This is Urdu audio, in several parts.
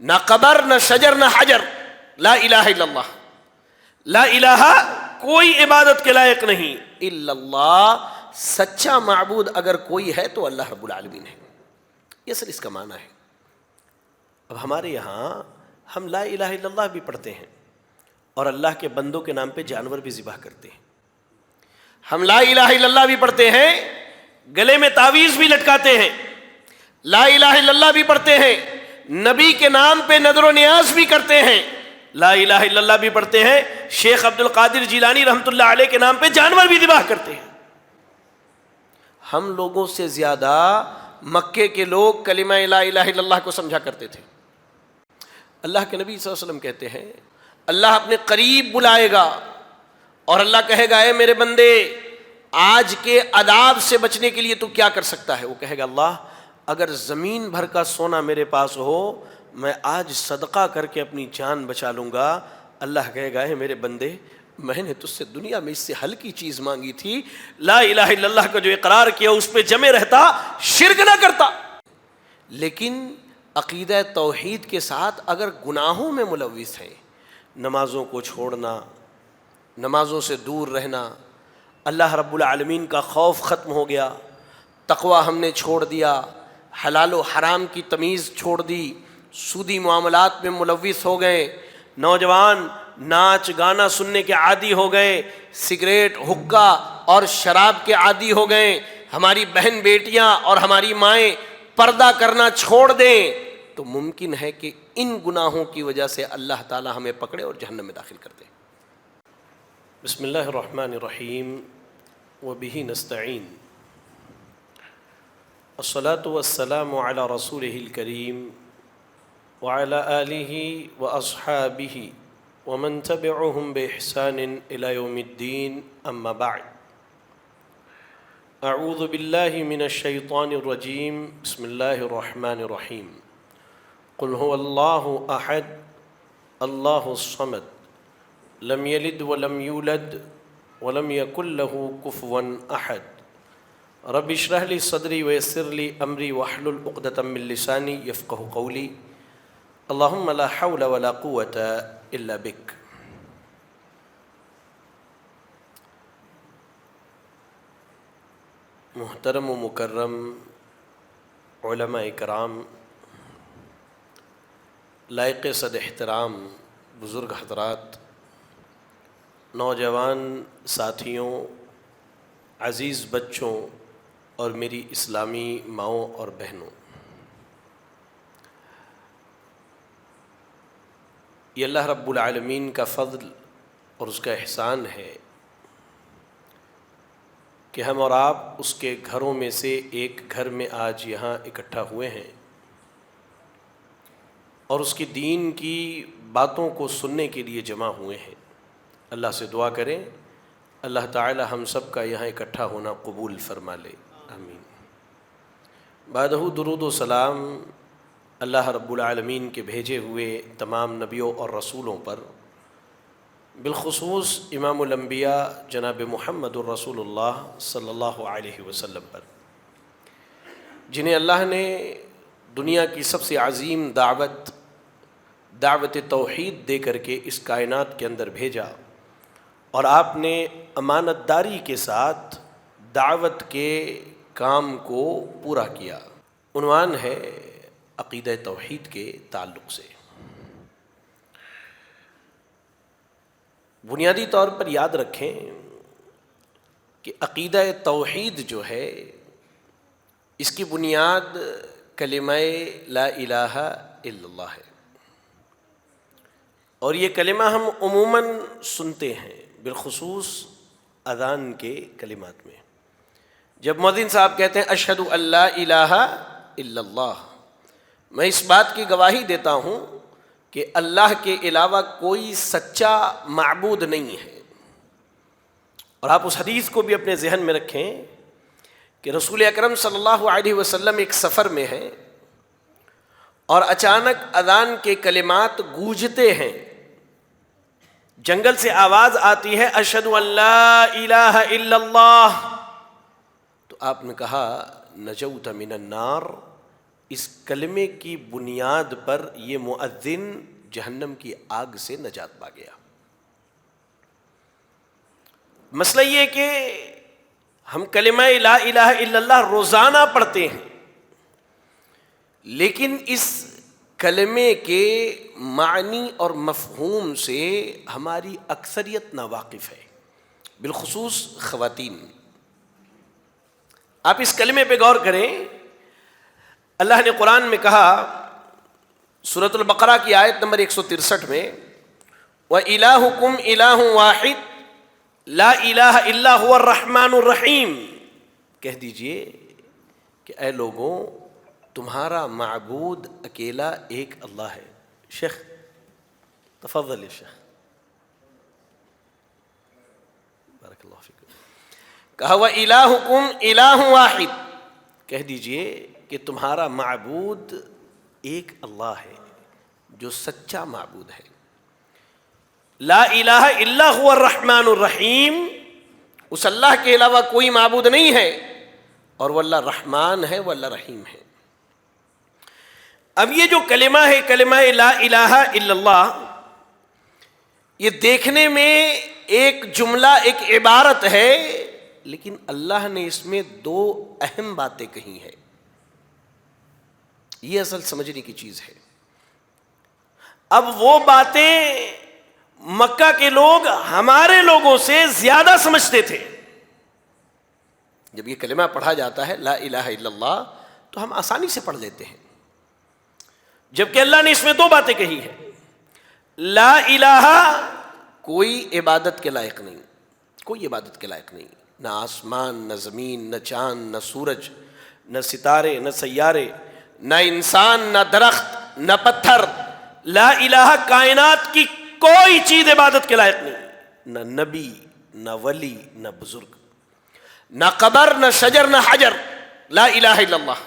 نہ قبر، نہ شجر، نہ حجر، لا الہ الا اللہ، لا الہ کوئی عبادت کے لائق نہیں الا اللہ، سچا معبود اگر کوئی ہے تو اللہ رب العالمین ہے. یہ سر اس کا معنی ہے. اب ہمارے یہاں ہم لا الہ الا اللہ بھی پڑھتے ہیں اور اللہ کے بندوں کے نام پہ جانور بھی ذبح کرتے ہیں. ہم لا الہ الا اللہ بھی پڑھتے ہیں، گلے میں تعویذ بھی لٹکاتے ہیں. لا الہ الا اللہ بھی پڑھتے ہیں، نبی کے نام پہ نذر و نیاز بھی کرتے ہیں. لا الہ الا اللہ بھی پڑھتے ہیں، شیخ عبد القادر جیلانی رحمۃ اللہ علیہ کے نام پہ جانور بھی ذبح کرتے ہیں. ہم لوگوں سے زیادہ مکے کے لوگ کلمہ لا الہ الا اللہ کو سمجھا کرتے تھے. اللہ کے نبی صلی اللہ علیہ وسلم کہتے ہیں اللہ اپنے قریب بلائے گا اور اللہ کہے گا اے میرے بندے آج کے عذاب سے بچنے کے لیے تو کیا کر سکتا ہے؟ وہ کہے گا اللہ اگر زمین بھر کا سونا میرے پاس ہو میں آج صدقہ کر کے اپنی جان بچا لوں گا. اللہ کہے گا اے میرے بندے میں نے تجھ سے دنیا میں اس سے ہلکی چیز مانگی تھی، لا الہ الا اللہ کا جو اقرار کیا اس پہ جمے رہتا، شرک نہ کرتا. لیکن عقیدہ توحید کے ساتھ اگر گناہوں میں ملوث ہیں، نمازوں کو چھوڑنا، نمازوں سے دور رہنا، اللہ رب العالمین کا خوف ختم ہو گیا، تقوی ہم نے چھوڑ دیا، حلال و حرام کی تمیز چھوڑ دی، سودی معاملات میں ملوث ہو گئے، نوجوان ناچ گانا سننے کے عادی ہو گئے، سگریٹ حقہ اور شراب کے عادی ہو گئے، ہماری بہن بیٹیاں اور ہماری مائیں پردہ کرنا چھوڑ دیں، تو ممکن ہے کہ ان گناہوں کی وجہ سے اللہ تعالی ہمیں پکڑے اور جہنم میں داخل کر دے. بسم اللہ الرحمن الرحیم وبہ نستعین الصلاۃ والسلام علی رسولہ الکریم وعلی آلہ واصحابہ ومن تبعهم بإحسان إلى يوم الدين أما بعد أعوذ بالله من الشيطان الرجيم بسم الله الرحمن الرحيم قل هو الله أحد الله الصمد لم يلد ولم يولد ولم يكن له كفوا أحد رب اشرح لي صدري ويسر لي أمري واحلل عقدة من لساني يفقهوا قولي اللهم لا حول ولا قوة الا بک. محترم و مکرم علماء کرام، لائق صد احترام بزرگ حضرات، نوجوان ساتھیوں، عزیز بچوں اور میری اسلامی ماؤں اور بہنوں، یہ اللہ رب العالمین کا فضل اور اس کا احسان ہے کہ ہم اور آپ اس کے گھروں میں سے ایک گھر میں آج یہاں اکٹھا ہوئے ہیں اور اس کی دین کی باتوں کو سننے کے لیے جمع ہوئے ہیں. اللہ سے دعا کریں اللہ تعالی ہم سب کا یہاں اکٹھا ہونا قبول فرما لے، آمین. بعدہ درود و سلام اللہ رب العالمین کے بھیجے ہوئے تمام نبیوں اور رسولوں پر، بالخصوص امام الانبیاء جناب محمد الرسول اللہ صلی اللہ علیہ وسلم پر، جنہیں اللہ نے دنیا کی سب سے عظیم دعوت توحید دے کر کے اس کائنات کے اندر بھیجا اور آپ نے امانت داری کے ساتھ دعوت کے کام کو پورا کیا. عنوان ہے عقیدہ توحید کے تعلق سے. بنیادی طور پر یاد رکھیں کہ عقیدہ توحید جو ہے اس کی بنیاد کلمہ لا الہ الا اللہ ہے، اور یہ کلمہ ہم عموماً سنتے ہیں، بالخصوص اذان کے کلمات میں. جب مؤذن صاحب کہتے ہیں اشہد ان لا الہ الا اللہ، میں اس بات کی گواہی دیتا ہوں کہ اللہ کے علاوہ کوئی سچا معبود نہیں ہے. اور آپ اس حدیث کو بھی اپنے ذہن میں رکھیں کہ رسول اکرم صلی اللہ علیہ وسلم ایک سفر میں ہیں اور اچانک اذان کے کلمات گونجتے ہیں، جنگل سے آواز آتی ہے اشہد ان لا الہ الا اللہ، تو آپ نے کہا نجوت من النار، اس کلمے کی بنیاد پر یہ مؤذن جہنم کی آگ سے نجات پا گیا۔ مسئلہ یہ کہ ہم کلمہ لا الہ الا اللہ روزانہ پڑھتے ہیں، لیکن اس کلمے کے معنی اور مفہوم سے ہماری اکثریت ناواقف ہے، بالخصوص خواتین۔ آپ اس کلمے پہ غور کریں، اللہ نے قرآن میں کہا سورۃ البقرہ کی آیت نمبر 163 میں، وَإِلَٰهُكُمْ إِلَٰهٌ وَاحِدٌ لا الہ الا هو الرحمن الرحیم۔ کہہ دیجئے کہ اے لوگوں، تمہارا معبود اکیلا ایک اللہ ہے۔ شیخ تفضل یا شیخ، بارک اللہ فیکم۔ کہا وَإِلَٰهُكُمْ إِلَٰهٌ وَاحِدٌ، کہہ دیجئے کہ تمہارا معبود ایک اللہ ہے جو سچا معبود ہے۔ لا الہ الا هو الرحمن الرحیم، اس اللہ کے علاوہ کوئی معبود نہیں ہے، اور وہ اللہ رحمان ہے، وہ اللہ رحیم ہے۔ اب یہ جو کلمہ ہے، کلمہ لا الہ الا اللہ، یہ دیکھنے میں ایک جملہ، ایک عبارت ہے، لیکن اللہ نے اس میں دو اہم باتیں کہی ہیں۔ یہ اصل سمجھنے کی چیز ہے۔ اب وہ باتیں مکہ کے لوگ ہمارے لوگوں سے زیادہ سمجھتے تھے۔ جب یہ کلمہ پڑھا جاتا ہے لا الہ الا اللہ، تو ہم آسانی سے پڑھ لیتے ہیں، جبکہ اللہ نے اس میں دو باتیں کہی ہیں۔ لا الہ، کوئی عبادت کے لائق نہیں، کوئی عبادت کے لائق نہیں، نہ آسمان، نہ زمین، نہ چاند، نہ سورج، نہ ستارے، نہ سیارے، نہ انسان، نہ درخت، نہ پتھر۔ لا الہ، کائنات کی کوئی چیز عبادت کے لائق نہیں، نہ نبی، نہ ولی، نہ بزرگ، نہ قبر، نہ شجر، نہ حجر۔ لا الہ الا اللہ،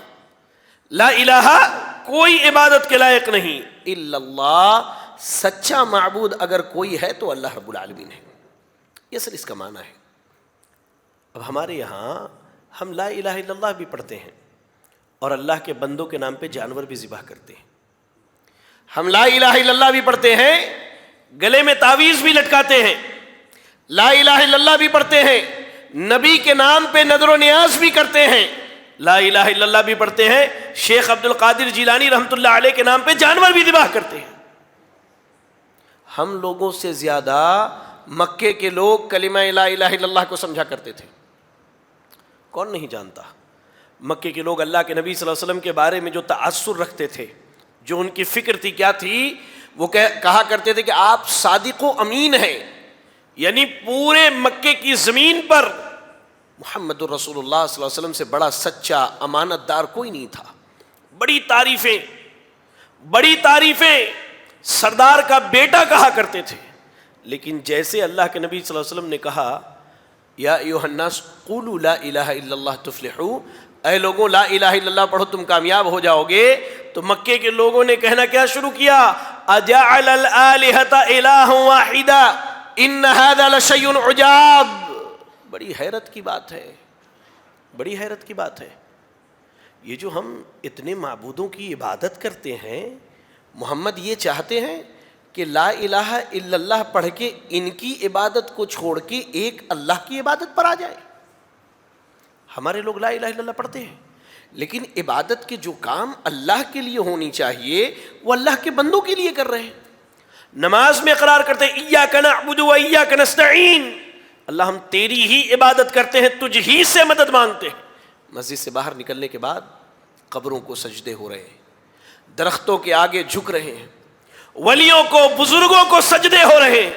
لا الہ، کوئی عبادت کے لائق نہیں الا اللہ، سچا معبود اگر کوئی ہے تو اللہ رب العالمین ہے۔ یہ اصل اس کا معنی ہے۔ اب ہمارے یہاں ہم لا الہ الا اللہ بھی پڑھتے ہیں، اور اللہ کے بندوں کے نام پہ جانور بھی ذبح کرتے ہیں۔ ہم لا الہ الا اللہ بھی پڑھتے ہیں، گلے میں تعویذ بھی لٹکاتے ہیں، لا الہ الا اللہ بھی پڑھتے ہیں، نبی کے نام پہ نذر و نیاز بھی کرتے ہیں، لا الہ الا اللہ بھی پڑھتے ہیں، شیخ عبد القادر جیلانی رحمۃ اللہ علیہ کے نام پہ جانور بھی ذبح کرتے ہیں۔ ہم لوگوں سے زیادہ مکے کے لوگ کلمہ لا الہ الا اللہ کو سمجھا کرتے تھے۔ کون نہیں جانتا؟ مکے کے لوگ اللہ کے نبی صلی اللہ علیہ وسلم کے بارے میں جو تعصر رکھتے تھے، جو ان کی فکر تھی، کیا تھی؟ وہ کہا کرتے تھے کہ آپ صادق و امین ہیں، یعنی پورے مکے کی زمین پر محمد الرسول اللہ صلی اللہ علیہ وسلم سے بڑا سچا امانت دار کوئی نہیں تھا۔ بڑی تعریفیں سردار کا بیٹا کہا کرتے تھے، لیکن جیسے اللہ کے نبی صلی اللہ علیہ وسلم نے کہا یا ایھا الناس قولوا لا الہ الا اللہ تفلحوا، اے لوگوں لا الہ الا اللہ پڑھو تم کامیاب ہو جاؤ گے، تو مکے کے لوگوں نے کہنا کیا شروع کیا؟ اجعل الآلہۃ الہا واحدا ان ھذا لشیء عجاب۔ بڑی حیرت کی بات ہے، بڑی حیرت کی بات ہے۔ یہ جو ہم اتنے معبودوں کی عبادت کرتے ہیں، محمد یہ چاہتے ہیں کہ لا الہ الا اللہ پڑھ کے ان کی عبادت کو چھوڑ کے ایک اللہ کی عبادت پر آ جائے۔ ہمارے لوگ لا الہ الا اللہ پڑھتے ہیں، لیکن عبادت کے جو کام اللہ کے لیے ہونی چاہیے وہ اللہ کے بندوں کے لیے کر رہے ہیں۔ نماز میں اقرار کرتے ہیں ایاک نعبد و ایاک نستعین، اللہ ہم تیری ہی عبادت کرتے ہیں، تجھ ہی سے مدد مانگتے ہیں۔ مسجد سے باہر نکلنے کے بعد قبروں کو سجدے ہو رہے ہیں، درختوں کے آگے جھک رہے ہیں، ولیوں کو، بزرگوں کو سجدے ہو رہے ہیں،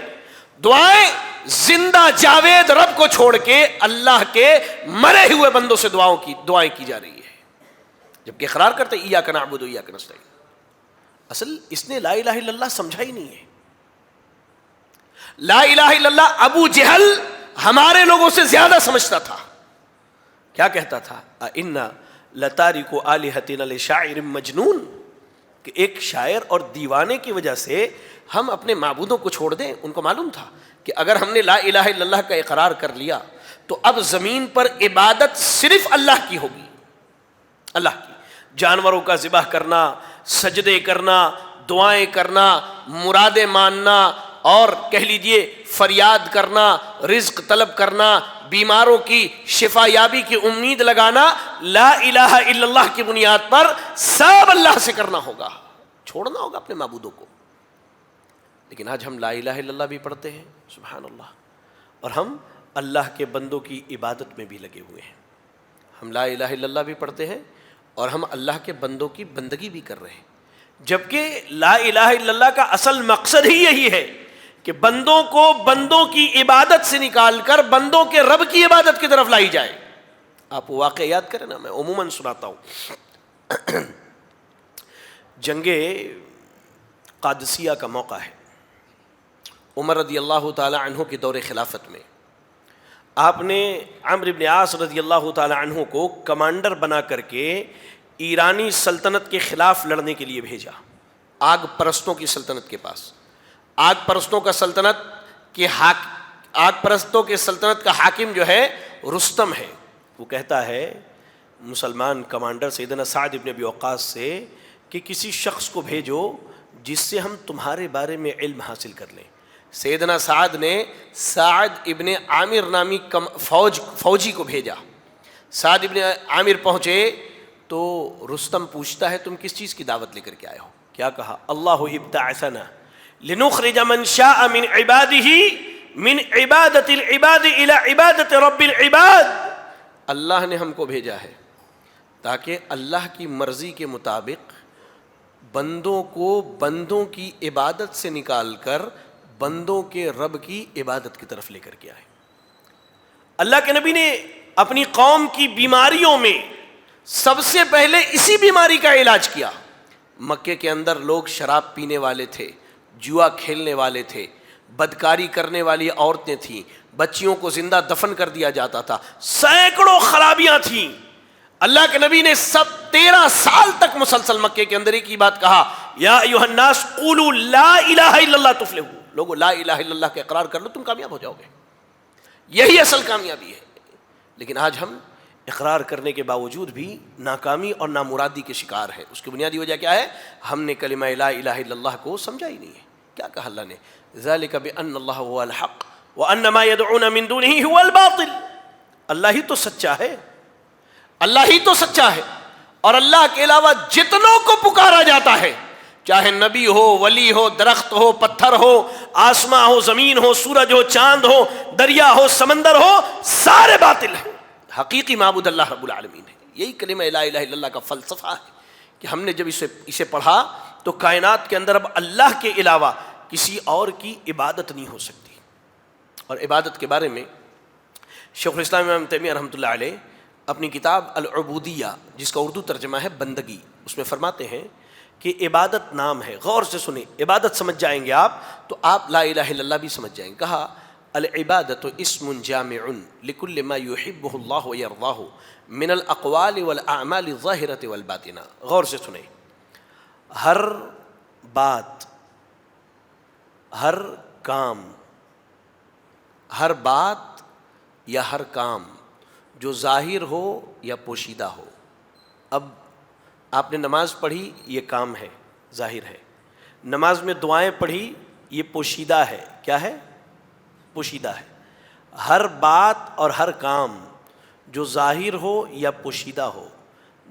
دعائیں زندہ جاوید رب کو چھوڑ کے اللہ کے مرے ہوئے بندوں سے دعائیں کی جا رہی ہے، جبکہ اقرار کرتے ایاک نعبد و ایاک نستعین۔ اصل اس نے لا الہ الا اللہ سمجھا ہی نہیں ہے۔ لا الہ الا اللہ ابو جہل ہمارے لوگوں سے زیادہ سمجھتا تھا۔ کیا کہتا تھا؟ اِنَّا لَتَارِكُ آلِهَتِنَا لِشَاعِرٍ مَجْنُونٍ، کہ ایک شاعر اور دیوانے کی وجہ سے ہم اپنے معبودوں کو چھوڑ دیں۔ ان کو معلوم تھا کہ اگر ہم نے لا الہ الا اللہ کا اقرار کر لیا تو اب زمین پر عبادت صرف اللہ کی ہوگی، اللہ کی۔ جانوروں کا ذبح کرنا، سجدے کرنا، دعائیں کرنا، مرادیں ماننا، اور کہہ لیجئے فریاد کرنا، رزق طلب کرنا، بیماروں کی شفا یابی کی امید لگانا، لا الہ الا اللہ کی بنیاد پر سب اللہ سے کرنا ہوگا، چھوڑنا ہوگا اپنے معبودوں کو۔ لیکن آج ہم لا الہ الا اللہ بھی پڑھتے ہیں، سبحان اللہ، اور ہم اللہ کے بندوں کی عبادت میں بھی لگے ہوئے ہیں۔ ہم لا الہ الا اللہ بھی پڑھتے ہیں اور ہم اللہ کے بندوں کی بندگی بھی کر رہے ہیں، جبکہ لا الہ الا اللہ کا اصل مقصد ہی یہی ہے کہ بندوں کو بندوں کی عبادت سے نکال کر بندوں کے رب کی عبادت کی طرف لائی جائے۔ آپ واقعہ یاد کریں نا، میں عموماً سناتا ہوں۔ جنگ قادسیہ کا موقع ہے، عمر رضی اللہ تعالی عنہ کے دور خلافت میں آپ نے عمرو بن عاص رضی اللہ تعالی عنہ کو کمانڈر بنا کر کے ایرانی سلطنت کے خلاف لڑنے کے لیے بھیجا، آگ پرستوں کی سلطنت کے پاس۔ آگ پرستوں کے سلطنت کا حاکم جو ہے رستم ہے۔ وہ کہتا ہے مسلمان کمانڈر سیدنا سعد ابن ابی وقاص سے کہ کسی شخص کو بھیجو جس سے ہم تمہارے بارے میں علم حاصل کر لیں۔ سیدنا سعد نے سعد ابن عامر نامی فوجی کو بھیجا۔ سعد ابن عامر پہنچے تو رستم پوچھتا ہے تم کس چیز کی دعوت لے کر کے آئے ہو؟ کیا کہا؟ اللہ ابتعثنا لنخرج من شاء من عباده من عبادت العباد الى عبادت رب العباد۔ اللہ نے ہم کو بھیجا ہے تاکہ اللہ کی مرضی کے مطابق بندوں کو بندوں کی عبادت سے نکال کر بندوں کے رب کی عبادت کی طرف لے کر کے آئے۔ اللہ کے نبی نے اپنی قوم کی بیماریوں میں سب سے پہلے اسی بیماری کا علاج کیا۔ مکے کے اندر لوگ شراب پینے والے تھے، جوا کھیلنے والے تھے، بدکاری کرنے والی عورتیں تھیں، بچیوں کو زندہ دفن کر دیا جاتا تھا، سینکڑوں خرابیاں تھیں۔ اللہ کے نبی نے 13 سال تک مسلسل مکے کے اندر ایک ہی بات کہا، یا ایھا الناس قولوا لا الہ الا اللہ تفلحوا۔ لوگو لا الہ الا اللہ کا اقرار کر لو، تم کامیاب ہو جاؤ گے، یہی اصل کامیابی ہے۔ لیکن آج ہم اقرار کرنے کے باوجود بھی ناکامی اور نامرادی کے شکار ہیں۔ اس کی بنیادی وجہ کیا ہے؟ ہم نے کلمہ لا الہ الا اللہ کو سمجھا ہی نہیں ہے۔ کیا کہا اللہ نے؟ ذالک بان اللہ هو الحق وان ما يدعون من دونه هو الباطل۔ اللہ ہی تو سچا ہے، اللہ ہی تو سچا ہے، اور اللہ کے علاوہ جتنوں کو پکارا جاتا ہے، چاہے نبی ہو، ولی ہو، درخت ہو، پتھر ہو، آسماں ہو، زمین ہو، سورج ہو، چاند ہو، دریا ہو، سمندر ہو، سارے باطل ہیں۔ حقیقی معبود اللہ رب العالمین ہے۔ یہی کلمہ لا الہ الا اللہ کا فلسفہ ہے کہ ہم نے جب اسے پڑھا تو کائنات کے اندر اب اللہ کے علاوہ کسی اور کی عبادت نہیں ہو سکتی۔ اور عبادت کے بارے میں شیخ الاسلام ابن تیمیہ رحمۃ اللہ علیہ اپنی کتاب العبودیہ، جس کا اردو ترجمہ ہے بندگی، اس میں فرماتے ہیں کہ عبادت نام ہے۔ غور سے سنیں، عبادت سمجھ جائیں گے آپ تو آپ لا الہ الا اللہ بھی سمجھ جائیں گے۔ کہا العبادت اسم جامع لکل ما یحبہ اللہ ویرضاہ من الاقوال والاعمال الظاہرۃ والباطنہ۔ غور سے سنیں، ہر بات، ہر کام، ہر بات یا ہر کام جو ظاہر ہو یا پوشیدہ ہو۔ اب آپ نے نماز پڑھی، یہ کام ہے، ظاہر ہے۔ نماز میں دعائیں پڑھی، یہ پوشیدہ ہے۔ کیا ہے؟ پوشیدہ ہے۔ ہر بات اور ہر کام جو ظاہر ہو یا پوشیدہ ہو،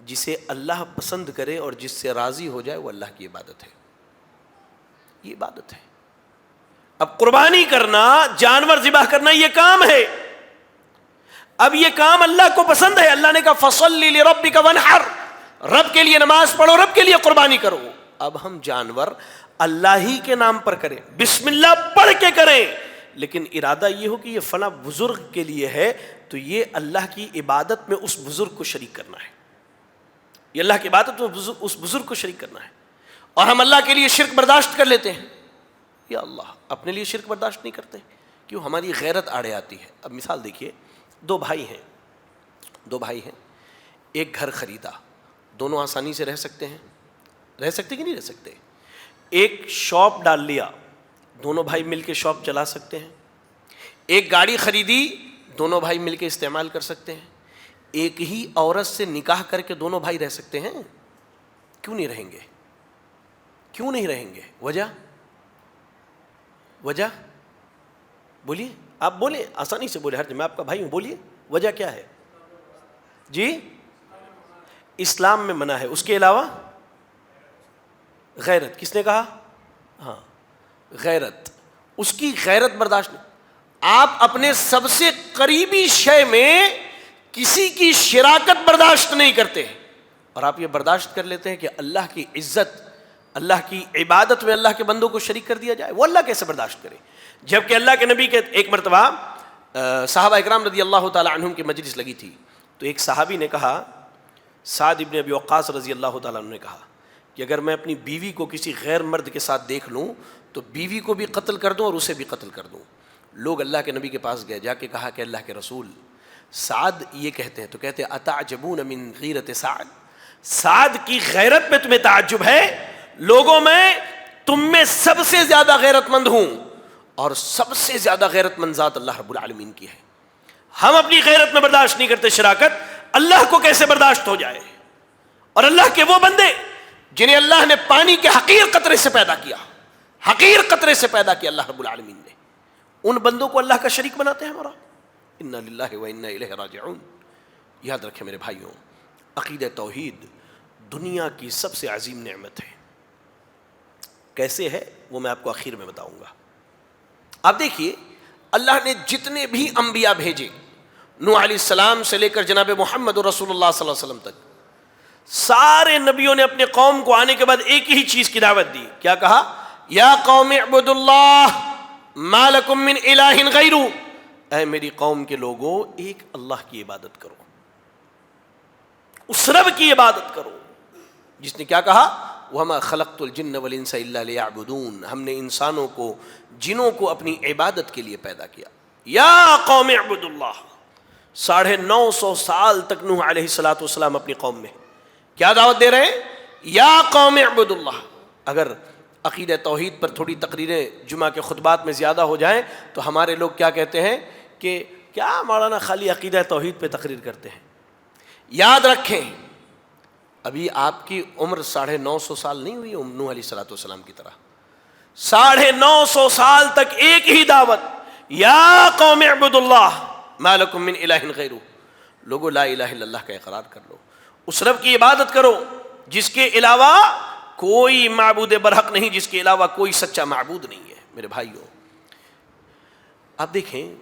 جسے اللہ پسند کرے اور جس سے راضی ہو جائے، وہ اللہ کی عبادت ہے۔ یہ عبادت ہے۔ اب قربانی کرنا، جانور ذبح کرنا، یہ کام ہے۔ اب یہ کام اللہ کو پسند ہے۔ اللہ نے کہا فَصَلِّ لِرَبِّكَ وَانْحَرْ، رب کے لیے نماز پڑھو، رب کے لیے قربانی کرو۔ اب ہم جانور اللہ ہی کے نام پر کریں، بسم اللہ پڑھ کے کریں، لیکن ارادہ یہ ہو کہ یہ فلاں بزرگ کے لیے ہے، تو یہ اللہ کی عبادت میں اس بزرگ کو شریک کرنا ہے۔ یہ اللہ کی عبادت میں اس بزرگ کو شریک کرنا ہے۔ اور ہم اللہ کے لیے شرک برداشت کر لیتے ہیں، یا اللہ اپنے لیے شرک برداشت نہیں کرتے، کیوں؟ ہماری غیرت آڑے آتی ہے۔ اب مثال دیکھیے، دو بھائی ہیں، ایک گھر خریدا، دونوں آسانی سے رہ سکتے ہیں، رہ سکتے کہ نہیں رہ سکتے؟ ایک شاپ ڈال لیا، دونوں بھائی مل کے شاپ چلا سکتے ہیں۔ ایک گاڑی خریدی، دونوں بھائی مل کے استعمال کر سکتے ہیں۔ ایک ہی عورت سے نکاح کر کے دونوں بھائی رہ سکتے ہیں؟ کیوں نہیں رہیں گے؟ کیوں نہیں رہیں گے؟ وجہ بولیے، آپ بولیں، آسانی سے بولے، ہر میں آپ کا بھائی ہوں، بولیے وجہ کیا ہے؟ جی اسلام میں منع ہے، اس کے علاوہ غیرت، کس نے کہا؟ ہاں غیرت، اس کی غیرت برداشت نہیں۔ آپ اپنے سب سے قریبی شے میں کسی کی شراکت برداشت نہیں کرتے، اور آپ یہ برداشت کر لیتے ہیں کہ اللہ کی عزت، اللہ کی عبادت میں اللہ کے بندوں کو شریک کر دیا جائے، وہ اللہ کیسے برداشت کرے؟ جبکہ اللہ کے نبی کے ایک مرتبہ صحابہ اکرام رضی اللہ تعالی عنہم کی مجلس لگی تھی، تو ایک صحابی نے کہا، سعد ابن ابی وقاص رضی اللہ تعالیٰ عنہ نے کہا کہ اگر میں اپنی بیوی کو کسی غیر مرد کے ساتھ دیکھ لوں تو بیوی کو بھی قتل کر دوں اور اسے بھی قتل کر دوں۔ لوگ اللہ کے نبی کے پاس گئے، جا کے کہا کہ اللہ کے رسول، سعد یہ کہتے ہیں، تو کہتے ہیں اتعجبون من غیرت سعد، سعد کی غیرت میں تمہیں تعجب ہے؟ لوگوں میں تم میں سب سے زیادہ غیرت مند ہوں، اور سب سے زیادہ غیرت مند ذات اللہ رب العالمین کی ہے۔ ہم اپنی غیرت میں برداشت نہیں کرتے شراکت، اللہ کو کیسے برداشت ہو جائے؟ اور اللہ کے وہ بندے جنہیں اللہ نے پانی کے حقیر قطرے سے پیدا کیا، حقیر قطرے سے پیدا کیا اللہ رب العالمین نے، ان بندوں کو اللہ کا شریک بناتے ہیں ہمارا؟ انا للہ و انا الیہ راجعون۔ یاد رکھیں میرے بھائیوں، عقیدہ توحید دنیا کی سب سے عظیم نعمت ہے۔ کیسے ہے وہ میں آپ کو آخر میں بتاؤں گا۔ آپ دیکھیے، اللہ نے جتنے بھی انبیاء بھیجے، نوح علیہ السلام سے لے کر جناب محمد رسول اللہ صلی اللہ علیہ وسلم تک، سارے نبیوں نے اپنے قوم کو آنے کے بعد ایک ہی چیز کی دعوت دی۔ کیا کہا؟ یا قوم اعبدوا اللہ ما لکم من الہ غیرہ، اے میری قوم کے لوگوں ایک اللہ کی عبادت کرو، اس رب کی عبادت کرو جس نے کیا کہا؟ وَمَا خَلَقْتُ الْجِنَّ وَالْإِنسَ إِلَّا لِيَعْبُدُونَ، ہم نے انسانوں کو، جنوں کو اپنی عبادت کے لیے پیدا کیا۔ یا قوم اعبدوا اللہ، 950 سال تک نوح علیہ السلام اپنی قوم میں کیا دعوت دے رہے ہیں؟ یا قوم اعبدوا اللہ۔ اگر عقیدہ توحید پر تھوڑی تقریریں جمعہ کے خطبات میں زیادہ ہو جائیں تو ہمارے لوگ کیا کہتے ہیں کہ کیا مولانا خالی عقیدہ توحید پہ تقریر کرتے ہیں۔ یاد رکھیں، ابھی آپ کی عمر 950 سال نہیں ہوئی نوح علیہ السلام کی طرح، 950 سال تک ایک ہی دعوت، یا قوم اعبدوا اللہ ما لکم من الہ غیرہ۔ لوگوں لا الہ الا اللہ کا اقرار کر لو، اس رب کی عبادت کرو جس کے علاوہ کوئی معبود برحق نہیں، جس کے علاوہ کوئی سچا معبود نہیں ہے۔ میرے بھائیوں، آپ دیکھیں،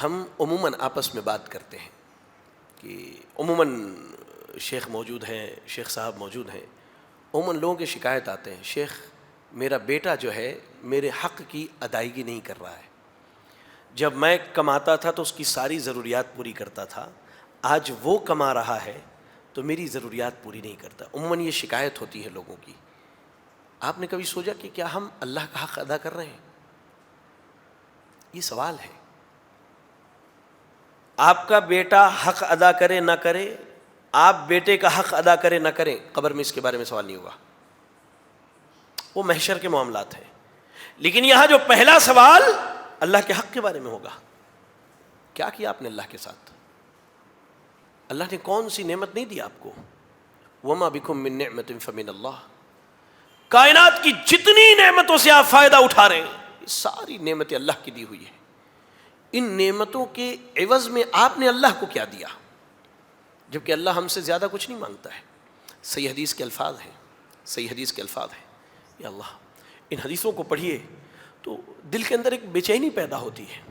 ہم عموماً آپس میں بات کرتے ہیں کہ عموماً شیخ موجود ہیں، شیخ صاحب موجود ہیں، عموماً لوگوں کے شکایت آتے ہیں، شیخ میرا بیٹا جو ہے میرے حق کی ادائیگی نہیں کر رہا ہے، جب میں کماتا تھا تو اس کی ساری ضروریات پوری کرتا تھا، آج وہ کما رہا ہے تو میری ضروریات پوری نہیں کرتا۔ عموماً یہ شکایت ہوتی ہے لوگوں کی۔ آپ نے کبھی سوچا کہ کیا ہم اللہ کا حق ادا کر رہے ہیں؟ یہ سوال ہے۔ آپ کا بیٹا حق ادا کرے نہ کرے، آپ بیٹے کا حق ادا کرے نہ کریں، قبر میں اس کے بارے میں سوال نہیں ہوگا، وہ محشر کے معاملات ہیں۔ لیکن یہاں جو پہلا سوال اللہ کے حق کے بارے میں ہوگا، کیا کیا آپ نے اللہ کے ساتھ؟ اللہ نے کون سی نعمت نہیں دی آپ کو؟ وما بکم من نعمت فمن اللہ، کائنات کی جتنی نعمتوں سے آپ فائدہ اٹھا رہے ہیں، یہ ساری نعمتیں اللہ کی دی ہوئی ہیں۔ ان نعمتوں کے عوض میں آپ نے اللہ کو کیا دیا؟ جبکہ اللہ ہم سے زیادہ کچھ نہیں مانگتا ہے۔ صحیح حدیث کے الفاظ ہیں، صحیح حدیث کے الفاظ ہیں، یا اللہ ان حدیثوں کو پڑھیے تو دل کے اندر ایک بے چینی پیدا ہوتی ہے۔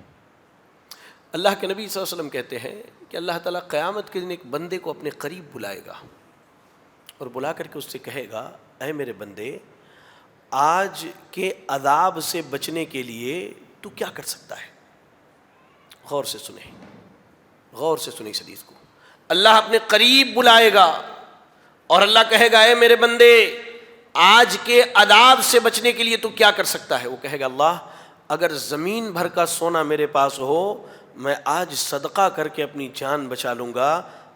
اللہ کے نبی صلی اللہ علیہ وسلم کہتے ہیں کہ اللہ تعالیٰ قیامت کے دن ایک بندے کو اپنے قریب بلائے گا اور بلا کر کے اس سے کہے گا، اے میرے بندے، آج کے عذاب سے بچنے کے لیے تو کیا کر سکتا ہے؟ غور سے سنیں، غور سے سنیں اس حدیث کو۔ اللہ اپنے قریب بلائے گا اور اللہ کہے گا، اے میرے بندے، آج کے عذاب سے بچنے کے لیے تو کیا کر سکتا ہے؟ وہ کہے گا، اللہ اگر زمین بھر کا سونا میرے پاس ہو میں آج صدقہ کر کے اپنی جان بچا لوں گا۔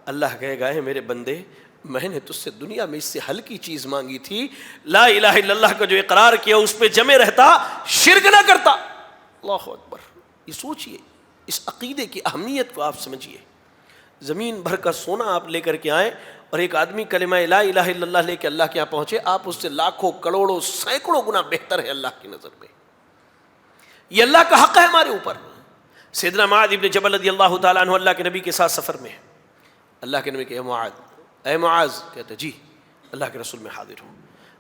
اللہ کہے گا، اے میرے بندے، میں نے تجھ سے دنیا میں اس سے ہلکی چیز مانگی تھی، لا الہ الا اللہ کا جو اقرار کیا اس پہ جمے رہتا، شرک نہ کرتا۔ اللہ اکبر۔ یہ سوچئے، اس عقیدے کی اہمیت کو آپ سمجھیے۔ زمین بھر کا سونا آپ لے کر کے آئیں اور ایک آدمی کلمہ لا الہ الا اللہ لے کے اللہ کے یہاں پہنچے، آپ اس سے لاکھوں کروڑوں سینکڑوں گنا بہتر ہے اللہ کی نظر میں. یہ اللہ کا حق ہے ہمارے اوپر. سیدنا معاذ ابن جبل رضی اللہ تعالیٰ عنہ اللہ کے نبی کے ساتھ سفر میں ہے. اللہ کے نبی کہ اے معاذ، کہتے جی اللہ کے رسول میں حاضر ہوں.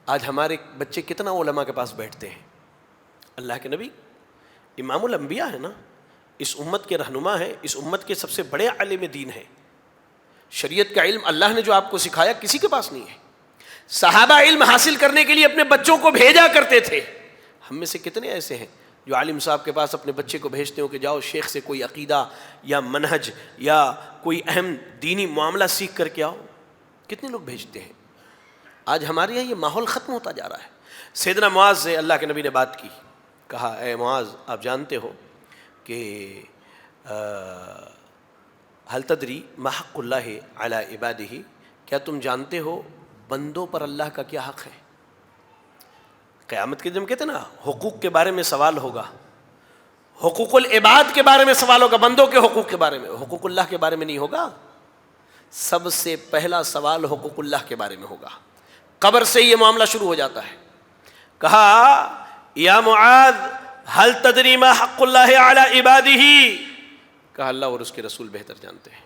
آج ہمارے بچے کتنا علماء کے پاس بیٹھتے ہیں. اللہ کے نبی امام الانبیاء ہے نا، اس امت کے رہنما ہیں، اس امت کے سب سے بڑے عالم دین ہیں. شریعت کا علم اللہ نے جو آپ کو سکھایا کسی کے پاس نہیں ہے. صحابہ علم حاصل کرنے کے لیے اپنے بچوں کو بھیجا کرتے تھے. ہم میں سے کتنے ایسے ہیں جو عالم صاحب کے پاس اپنے بچے کو بھیجتے ہو کہ جاؤ شیخ سے کوئی عقیدہ یا منہج یا کوئی اہم دینی معاملہ سیکھ کر کے آؤ؟ کتنے لوگ بھیجتے ہیں. آج ہمارے یہاں یہ ماحول ختم ہوتا جا رہا ہے. سیدنا معاذ سے اللہ کے نبی نے بات کی، کہا اے معاذ، آپ جانتے ہو کہ حل تدری ما حق اللہ علی عبادہ، کیا تم جانتے ہو بندوں پر اللہ کا کیا حق ہے؟ قیامت کے دن کہتے ہیں نا حقوق کے بارے میں سوال ہوگا، حقوق العباد کے بارے میں سوال ہوگا، بندوں کے حقوق کے بارے میں، حقوق اللہ کے بارے میں نہیں ہوگا. سب سے پہلا سوال حقوق اللہ کے بارے میں ہوگا. قبر سے یہ معاملہ شروع ہو جاتا ہے. کہا یا معاذ هل تدری ما حق اللہ علی عبادہ، کہا اللہ اور اس کے رسول بہتر جانتے ہیں.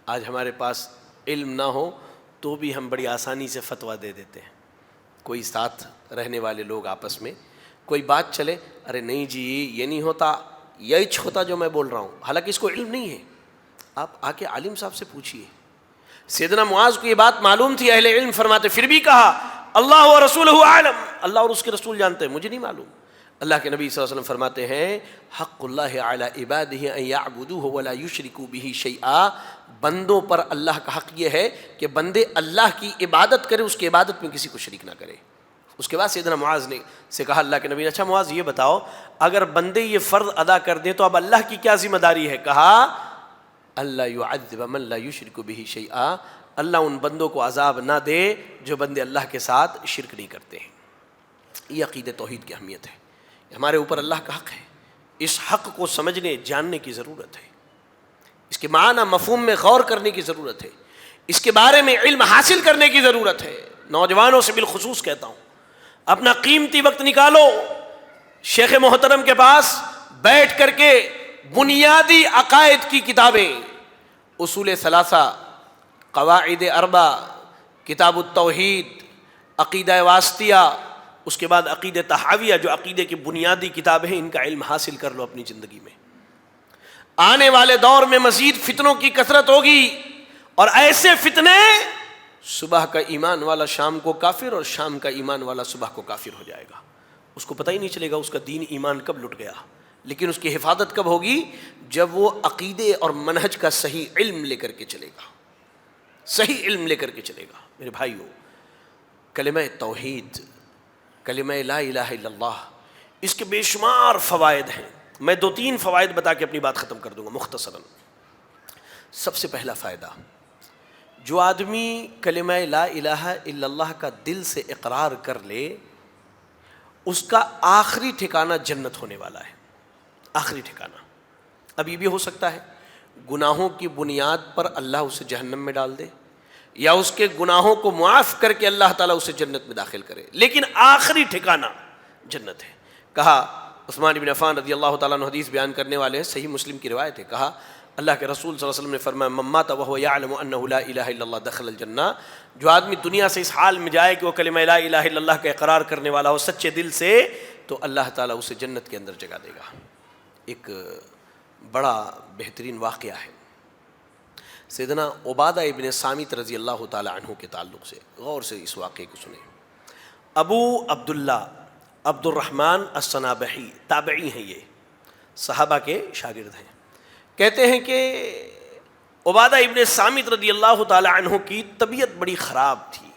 آج ہمارے پاس علم نہ ہو تو بھی ہم بڑی آسانی سے فتویٰ دے دیتے ہیں. کوئی ساتھ رہنے والے لوگ آپس میں کوئی بات چلے، ارے نہیں جی یہ نہیں ہوتا، یہی ہوتا جو میں بول رہا ہوں، حالانکہ اس کو علم نہیں ہے. آپ آ کے عالم صاحب سے پوچھیے. سیدنا معاذ کو یہ بات معلوم تھی، اہل علم فرماتے پھر بھی کہا اللہ و رسولہ اعلم، اللہ اور اس کے رسول جانتے ہیں، مجھے نہیں معلوم. اللہ کے نبی صلی اللہ علیہ وسلم فرماتے ہیں حق اللہ علی عبادہ ان یعبدوہ ولا یشرکوا بہ شیئا، بندوں پر اللہ کا حق یہ ہے کہ بندے اللہ کی عبادت کرے، اس کی عبادت میں کسی کو شریک نہ کرے. اس کے بعد سیدنا معاذ نے سے کہا اللہ کے نبی نے اچھا معاذ یہ بتاؤ اگر بندے یہ فرض ادا کر دیں تو اب اللہ کی کیا ذمہ داری ہے؟ کہا اللہ یعذب من لا یشرک بہ شیئا، اللہ ان بندوں کو عذاب نہ دے جو بندے اللہ کے ساتھ شرک نہیں کرتے ہیں. یہ عقیدہ توحید کی اہمیت ہے. ہمارے اوپر اللہ کا حق ہے، اس حق کو سمجھنے جاننے کی ضرورت ہے، اس کے معنی مفہوم میں غور کرنے کی ضرورت ہے، اس کے بارے میں علم حاصل کرنے کی ضرورت ہے. نوجوانوں سے بالخصوص کہتا ہوں اپنا قیمتی وقت نکالو، شیخ محترم کے پاس بیٹھ کر کے بنیادی عقائد کی کتابیں، اصول ثلاثہ، قواعد اربع، کتاب التوحید، عقیدہ واسطیہ، اس کے بعد عقیدہ تحاویہ جو عقیدے کی بنیادی کتاب ہے، ان کا علم حاصل کر لو اپنی زندگی میں. آنے والے دور میں مزید فتنوں کی کثرت ہوگی، اور ایسے فتنے صبح کا ایمان والا شام کو کافر اور شام کا ایمان والا صبح کو کافر ہو جائے گا. اس کو پتہ ہی نہیں چلے گا اس کا دین ایمان کب لٹ گیا. لیکن اس کی حفاظت کب ہوگی؟ جب وہ عقیدے اور منہج کا صحیح علم لے کر کے چلے گا، صحیح علم لے کر کے چلے گا. میرے بھائیو، کلمہ توحید، کلمہ لا الہ الا اللہ، اس کے بے شمار فوائد ہیں. میں 2-3 فوائد بتا کے اپنی بات ختم کر دوں گا مختصراً. سب سے پہلا فائدہ، جو آدمی کلمہ لا الہ الا اللہ کا دل سے اقرار کر لے اس کا آخری ٹھکانہ جنت ہونے والا ہے. آخری ٹھکانہ. اب یہ بھی ہو سکتا ہے گناہوں کی بنیاد پر اللہ اسے جہنم میں ڈال دے، یا اس کے گناہوں کو معاف کر کے اللہ تعالیٰ اسے جنت میں داخل کرے، لیکن آخری ٹھکانہ جنت ہے. کہا عثمان بن عفان رضی اللہ تعالیٰ عنہ حدیث بیان کرنے والے ہیں، صحیح مسلم کی روایت ہے، کہا اللہ کے رسول صلی اللہ علیہ وسلم نے فرمایا من مات وهو يعلم انه لا الہ الا اللہ دخل الجنہ، جو آدمی دنیا سے اس حال میں جائے کہ وہ کلمہ لا الہ الا اللہ کا اقرار کرنے والا ہو سچے دل سے، تو اللہ تعالیٰ اسے جنت کے اندر جگہ دے گا. ایک بڑا بہترین واقعہ ہے سیدنا عبادہ ابن صامت رضی اللہ تعالی عنہ کے تعلق سے. غور سے اس واقعے کو سنیں. ابو عبداللہ عبد الرحمن الصنابحی تابعی ہیں، یہ صحابہ کے شاگرد ہیں. کہتے ہیں کہ عبادہ ابن صامت رضی اللہ تعالی عنہ کی طبیعت بڑی خراب تھی،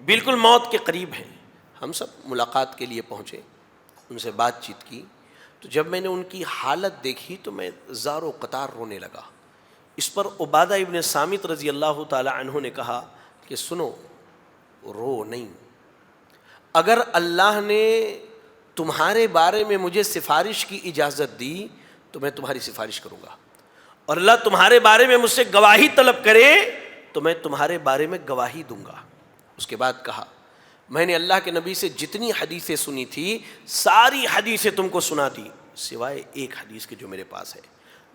بالکل موت کے قریب ہیں. ہم سب ملاقات کے لیے پہنچے، ان سے بات چیت کی، تو جب میں نے ان کی حالت دیکھی تو میں زار و قطار رونے لگا. اس پر عبادہ ابن صامت رضی اللہ تعالی عنہ نے کہا کہ سنو، رو نہیں، اگر اللہ نے تمہارے بارے میں مجھے سفارش کی اجازت دی تو میں تمہاری سفارش کروں گا، اور اللہ تمہارے بارے میں مجھ سے گواہی طلب کرے تو میں تمہارے بارے میں گواہی دوں گا۔ اس کے بعد کہا میں نے اللہ کے نبی سے جتنی حدیثیں سنی تھی ساری حدیثیں تم کو سنا دی سوائے ایک حدیث کے جو میرے پاس ہے۔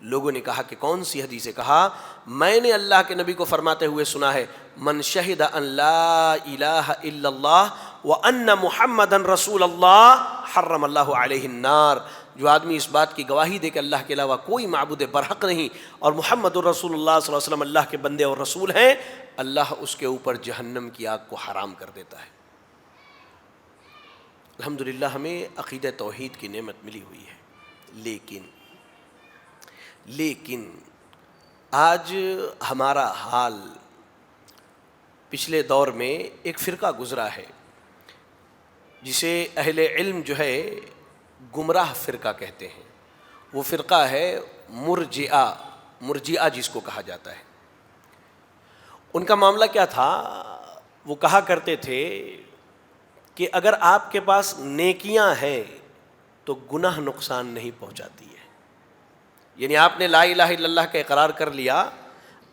لوگوں نے کہا کہ کون سی حدیث ہے؟ کہا میں نے اللہ کے نبی کو فرماتے ہوئے سنا ہے من شہد ان لا الہ الا اللہ وان محمدا رسول اللہ حرم اللہ علیہ النار، جو آدمی اس بات کی گواہی دے کہ اللہ کے علاوہ کوئی معبود برحق نہیں اور محمد الرسول اللہ صلی اللہ علیہ وسلم اللہ کے بندے اور رسول ہیں، اللہ اس کے اوپر جہنم کی آگ کو حرام کر دیتا ہے۔ الحمدللہ ہمیں عقیدہ توحید کی نعمت ملی ہوئی ہے، لیکن آج ہمارا حال، پچھلے دور میں ایک فرقہ گزرا ہے جسے اہل علم جو ہے گمراہ فرقہ کہتے ہیں، وہ فرقہ ہے مرجئہ جس کو کہا جاتا ہے۔ ان کا معاملہ کیا تھا؟ وہ کہا کرتے تھے کہ اگر آپ کے پاس نیکیاں ہیں تو گناہ نقصان نہیں پہنچاتی ہے، یعنی آپ نے لا الہ الا اللہ کا اقرار کر لیا،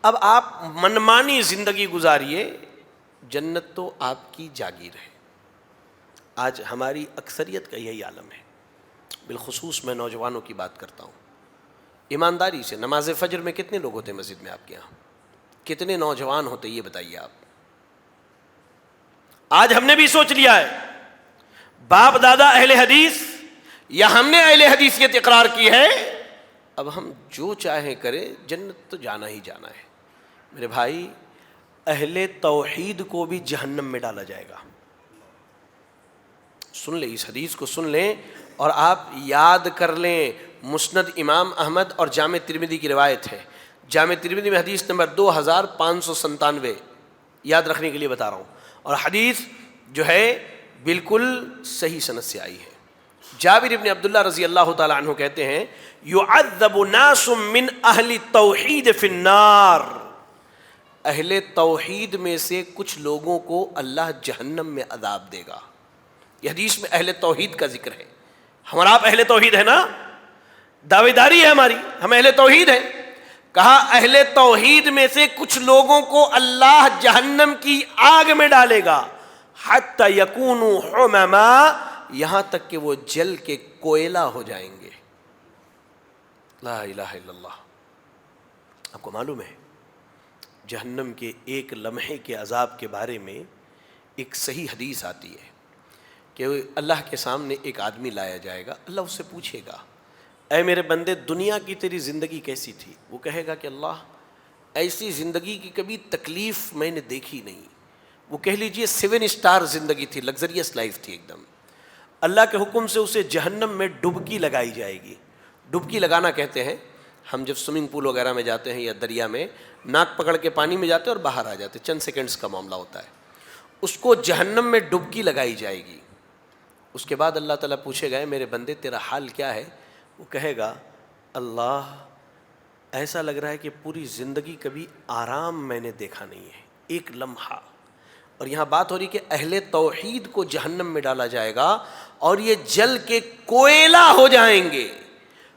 اب آپ منمانی زندگی گزاریے، جنت تو آپ کی جاگیر ہے۔ آج ہماری اکثریت کا یہی عالم ہے، بالخصوص میں نوجوانوں کی بات کرتا ہوں۔ ایمانداری سے نماز فجر میں کتنے لوگ ہوتے ہیں مسجد میں آپ کے یہاں؟ کتنے نوجوان ہوتے یہ بتائیے آپ؟ آج ہم نے بھی سوچ لیا ہے باپ دادا اہل حدیث یا ہم نے اہل حدیثیت اقرار کی ہے، اب ہم جو چاہیں کریں، جنت تو جانا ہی جانا ہے۔ میرے بھائی، اہل توحید کو بھی جہنم میں ڈالا جائے گا۔ سن لیں، اس حدیث کو سن لیں اور آپ یاد کر لیں۔ مسند امام احمد اور جامع ترمذی کی روایت ہے، جامع ترمذی میں حدیث نمبر 2597 یاد رکھنے کے لیے بتا رہا ہوں، اور حدیث جو ہے بالکل صحیح سند سے آئی ہے۔ جابر ابن عبداللہ رضی اللہ تعالی عنہ کہتے ہیں یعذب ناس من اہل التوحید فی النار، اہل توحید میں سے کچھ لوگوں کو اللہ جہنم میں عذاب دے گا۔ یہ حدیث میں اہل توحید کا ذکر ہے۔ ہمارا آپ اہل توحید ہے نا، دعوے داری ہے ہماری، ہم اہل توحید ہیں۔ کہا اہل توحید میں سے کچھ لوگوں کو اللہ جہنم کی آگ میں ڈالے گا، حتی یکونوا حمما، یہاں تک کہ وہ جل کے کوئلہ ہو جائیں گے۔ لا الہ الا اللہ۔ آپ کو معلوم ہے جہنم کے ایک لمحے کے عذاب کے بارے میں ایک صحیح حدیث آتی ہے کہ اللہ کے سامنے ایک آدمی لایا جائے گا، اللہ اس سے پوچھے گا اے میرے بندے دنیا کی تیری زندگی کیسی تھی؟ وہ کہے گا کہ اللہ ایسی زندگی کی کبھی تکلیف میں نے دیکھی نہیں، وہ کہہ لیجئے 7 اسٹار زندگی تھی، لگزریس لائف تھی ایک دم۔ اللہ کے حکم سے اسے جہنم میں ڈبکی لگائی جائے گی۔ ڈبکی لگانا کہتے ہیں ہم جب سوئمنگ پول وغیرہ میں جاتے ہیں یا دریا میں ناک پکڑ کے پانی میں جاتے ہیں اور باہر آ جاتے ہیں، چند سیکنڈز کا معاملہ ہوتا ہے، اس کو جہنم میں ڈبکی لگائی جائے گی۔ اس کے بعد اللہ تعالیٰ پوچھے گا میرے بندے تیرا حال کیا ہے؟ وہ کہے گا اللہ ایسا لگ رہا ہے کہ پوری زندگی کبھی آرام میں نے دیکھا نہیں ہے، ایک لمحہ۔ اور یہاں بات ہو رہی کہ اہل توحید کو جہنم میں ڈالا جائے گا اور یہ جل کے کوئلہ ہو جائیں گے،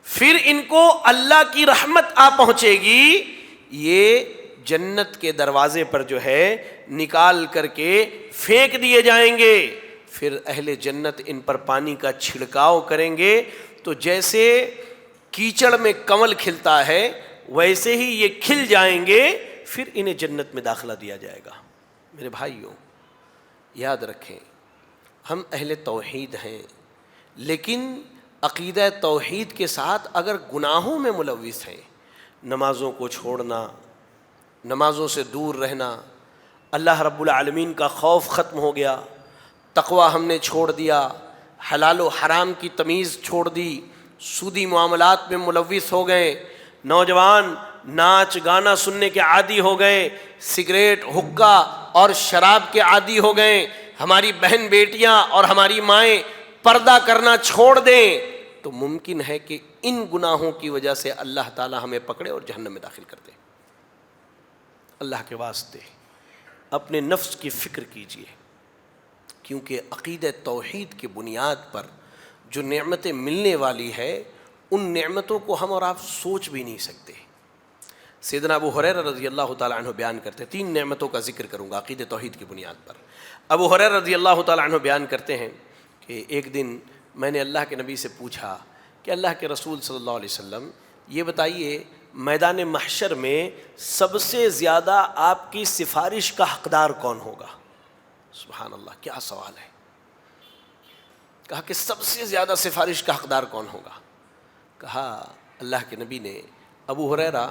پھر ان کو اللہ کی رحمت آ پہنچے گی، یہ جنت کے دروازے پر جو ہے نکال کر کے پھینک دیے جائیں گے، پھر اہل جنت ان پر پانی کا چھڑکاؤ کریں گے، تو جیسے کیچڑ میں کمل کھلتا ہے ویسے ہی یہ کھل جائیں گے، پھر انہیں جنت میں داخلہ دیا جائے گا۔ میرے بھائیوں یاد رکھیں ہم اہل توحید ہیں، لیکن عقیدہ توحید کے ساتھ اگر گناہوں میں ملوث ہیں، نمازوں کو چھوڑنا، نمازوں سے دور رہنا، اللہ رب العالمین کا خوف ختم ہو گیا، تقوی ہم نے چھوڑ دیا، حلال و حرام کی تمیز چھوڑ دی، سودی معاملات میں ملوث ہو گئے، نوجوان ناچ گانا سننے کے عادی ہو گئے، سگریٹ حقہ اور شراب کے عادی ہو گئے، ہماری بہن بیٹیاں اور ہماری مائیں پردہ کرنا چھوڑ دیں، تو ممکن ہے کہ ان گناہوں کی وجہ سے اللہ تعالی ہمیں پکڑے اور جہنم میں داخل کر دے۔ اللہ کے واسطے اپنے نفس کی فکر کیجیے، کیونکہ عقیدہ توحید کی بنیاد پر جو نعمتیں ملنے والی ہے ان نعمتوں کو ہم اور آپ سوچ بھی نہیں سکتے۔ سیدنا ابو ہریرہ رضی اللہ تعالیٰ عنہ بیان کرتے ہیں، 3 نعمتوں کا ذکر کروں گا عقیدہ توحید کی بنیاد پر۔ ابو ہریرہ رضی اللہ تعالیٰ عنہ بیان کرتے ہیں کہ ایک دن میں نے اللہ کے نبی سے پوچھا کہ اللہ کے رسول صلی اللہ علیہ وسلم یہ بتائیے میدان محشر میں سب سے زیادہ آپ کی سفارش کا حقدار کون ہوگا؟ سبحان اللہ، کیا سوال ہے! کہا کہ سب سے زیادہ سفارش کا حقدار کون ہوگا؟ کہا اللہ کے نبی نے، ابو ہریرہ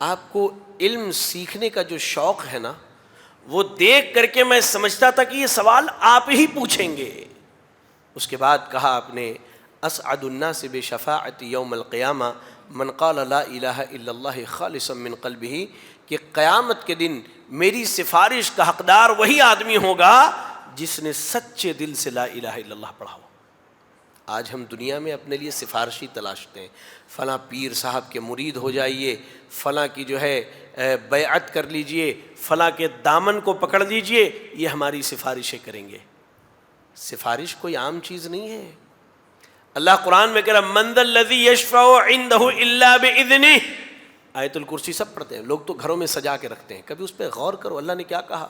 آپ کو علم سیکھنے کا جو شوق ہے نا، وہ دیکھ کر کے میں سمجھتا تھا کہ یہ سوال آپ ہی پوچھیں گے۔ اس کے بعد کہا آپ نے، اسعد الناس بشفاعت یوم القیامہ من قال لا الہ الا اللہ خالصا من قلبہ، کہ قیامت کے دن میری سفارش کا حقدار وہی آدمی ہوگا جس نے سچے دل سے لا الہ الا اللہ پڑھا ہو۔ آج ہم دنیا میں اپنے لیے سفارشی تلاشتے ہیں، فلاں پیر صاحب کے مرید ہو جائیے، فلاں کی جو ہے بیعت کر لیجئے، فلاں کے دامن کو پکڑ لیجئے، یہ ہماری سفارشیں کریں گے۔ سفارش کوئی عام چیز نہیں ہے۔ اللہ قرآن میں کہہ رہا من ذا الذی یشفع عندہ الا باذنہ، آیت الکرسی سب پڑھتے ہیں، لوگ تو گھروں میں سجا کے رکھتے ہیں، کبھی اس پہ غور کرو اللہ نے کیا کہا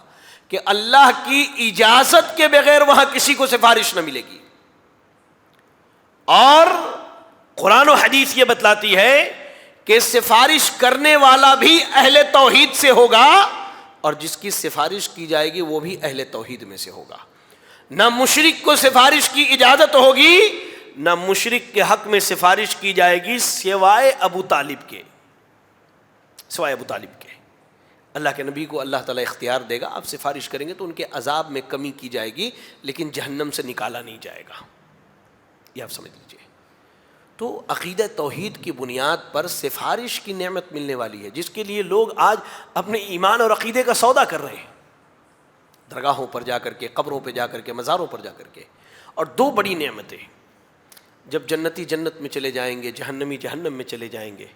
کہ اللہ کی اجازت کے بغیر وہاں کسی کو سفارش نہ ملے گی۔ اور قرآن و حدیث یہ بتلاتی ہے کہ سفارش کرنے والا بھی اہل توحید سے ہوگا، اور جس کی سفارش کی جائے گی وہ بھی اہل توحید میں سے ہوگا۔ نہ مشرک کو سفارش کی اجازت ہوگی، نہ مشرک کے حق میں سفارش کی جائے گی سوائے ابو طالب کے، سوائے ابو طالب کے۔ اللہ کے نبی کو اللہ تعالیٰ اختیار دے گا، آپ سفارش کریں گے تو ان کے عذاب میں کمی کی جائے گی، لیکن جہنم سے نکالا نہیں جائے گا، یہ آپ سمجھ لیجئے۔ تو عقیدہ توحید کی بنیاد پر سفارش کی نعمت ملنے والی ہے، جس کے لیے لوگ آج اپنے ایمان اور عقیدے کا سودا کر رہے ہیں، درگاہوں پر جا کر کے، قبروں پہ جا کر کے، مزاروں پر جا کر کے۔ اور 2 بڑی نعمتیں، جب جنتی جنت میں چلے جائیں گے، جہنمی جہنم میں چلے جائیں گے،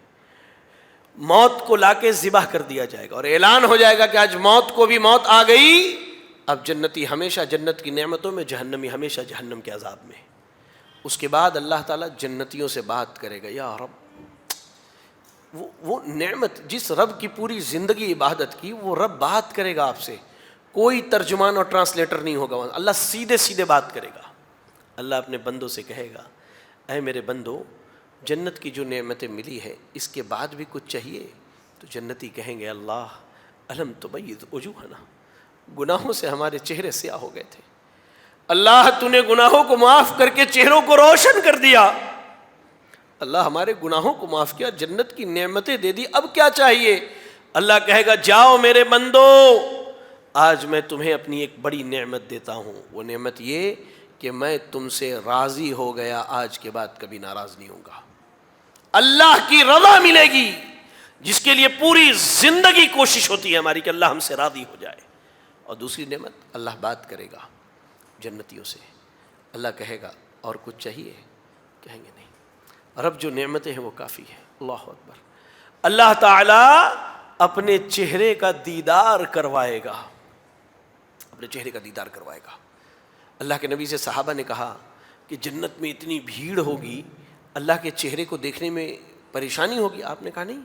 موت کو لا کے ذبح کر دیا جائے گا اور اعلان ہو جائے گا کہ آج موت کو بھی موت آ گئی، اب جنتی ہمیشہ جنت کی نعمتوں میں، جہنمی ہمیشہ جہنم کے عذاب میں۔ اس کے بعد اللہ تعالیٰ جنتیوں سے بات کرے گا، یا رب، وہ نعمت جس رب کی پوری زندگی عبادت کی، وہ رب بات کرے گا آپ سے، کوئی ترجمان اور ٹرانسلیٹر نہیں ہوگا، اللہ سیدھے سیدھے بات کرے گا۔ اللہ اپنے بندوں سے کہے گا، اے میرے بندو، جنت کی جو نعمتیں ملی ہے اس کے بعد بھی کچھ چاہیے؟ تو جنتی کہیں گے، اللہ الم تبیض وجوہنا، گناہوں سے ہمارے چہرے سیاہ ہو گئے تھے، اللہ تو نے گناہوں کو معاف کر کے چہروں کو روشن کر دیا، اللہ ہمارے گناہوں کو معاف کیا، جنت کی نعمتیں دے دی، اب کیا چاہیے؟ اللہ کہے گا، جاؤ میرے بندو، آج میں تمہیں اپنی ایک بڑی نعمت دیتا ہوں، وہ نعمت یہ کہ میں تم سے راضی ہو گیا، آج کے بعد کبھی ناراض نہیں ہوں گا۔ اللہ کی رضا ملے گی، جس کے لیے پوری زندگی کوشش ہوتی ہے ہماری کہ اللہ ہم سے راضی ہو جائے۔ اور دوسری نعمت، اللہ بات کرے گا جنتیوں سے، اللہ کہے گا اور کچھ چاہیے؟ کہیں گے نہیں، رب جو نعمتیں ہیں وہ کافی ہے۔ اللہ اکبر۔ اللہ تعالیٰ اپنے چہرے کا دیدار کروائے گا، اپنے چہرے کا دیدار کروائے گا۔ اللہ کے نبی سے صحابہ نے کہا کہ جنت میں اتنی بھیڑ ہوگی، اللہ کے چہرے کو دیکھنے میں پریشانی ہوگی؟ آپ نے کہا نہیں،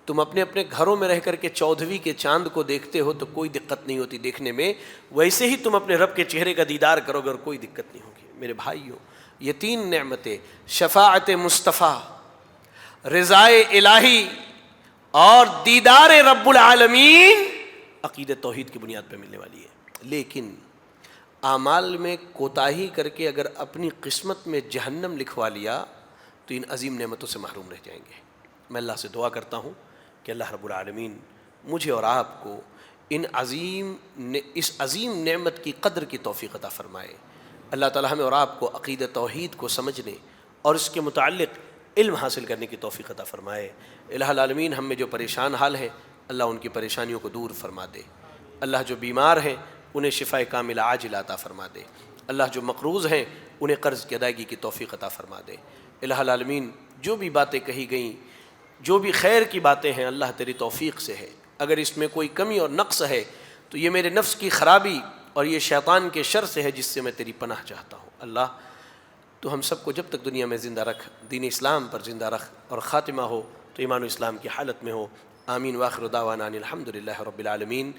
تم اپنے اپنے گھروں میں رہ کر کے 14ویں کے چاند کو دیکھتے ہو تو کوئی دقت نہیں ہوتی دیکھنے میں، ویسے ہی تم اپنے رب کے چہرے کا دیدار کرو گے اور کوئی دقت نہیں ہوگی۔ میرے بھائیوں، یہ 3 نعمتیں، شفاعت مصطفیٰ، رضائے الہی اور دیدار رب العالمین، عقیدہ توحید کی بنیاد پہ ملنے والی ہے۔ لیکن اعمال میں کوتاہی کر کے اگر اپنی قسمت میں جہنم لکھوا لیا تو ان عظیم نعمتوں سے محروم رہ جائیں گے۔ میں اللہ سے دعا کرتا ہوں کہ اللہ رب العالمین مجھے اور آپ کو اس عظیم نعمت کی قدر کی توفیق عطا فرمائے۔ اللہ تعالی ہمیں اور آپ کو عقیدہ توحید کو سمجھنے اور اس کے متعلق علم حاصل کرنے کی توفیق عطا فرمائے۔ الہ العالمین ہم میں جو پریشان حال ہیں اللہ ان کی پریشانیوں کو دور فرما دے، اللہ جو بیمار ہیں انہیں شفاء کاملہ عاجلہ عطا فرما دے، اللہ جو مقروض ہیں انہیں قرض کی ادائیگی کی توفیق عطا فرما دے۔ الہ العالمین جو بھی باتیں کہی گئیں، جو بھی خیر کی باتیں ہیں، اللہ تیری توفیق سے ہے، اگر اس میں کوئی کمی اور نقص ہے تو یہ میرے نفس کی خرابی اور یہ شیطان کے شر سے ہے جس سے میں تیری پناہ چاہتا ہوں۔ اللہ تو ہم سب کو جب تک دنیا میں زندہ رکھ، دین اسلام پر زندہ رکھ، اور خاتمہ ہو تو ایمان و اسلام کی حالت میں ہو۔ آمین واخر دعوانا ان الحمد للہ رب العالمین.